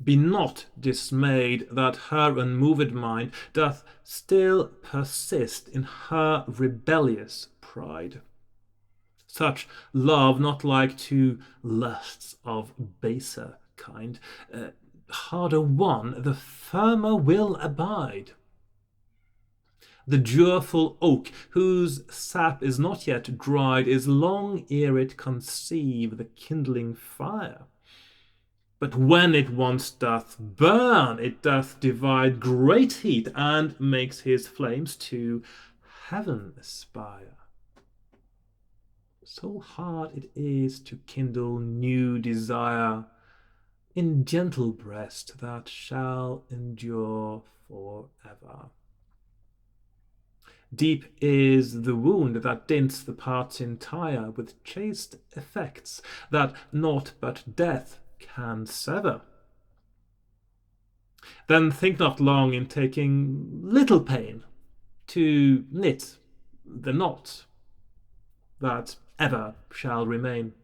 Be not dismayed that her unmoved mind doth still persist in her rebellious pride. Such love not like to lusts of baser kind, harder won, the firmer will abide. The durefull oak, whose sap is not yet dried, is long ere it conceive the kindling fyre. But when it once doth burn, it doth divide great heat, and makes his flames to heaven aspire. So hard it is to kindle new desire in gentle breast that shall endure forever. Deep is the wound that dints the parts entire with chaste effects that naught but death can sever. Then think not long in taking little pain to knit the knot that ever shall remain.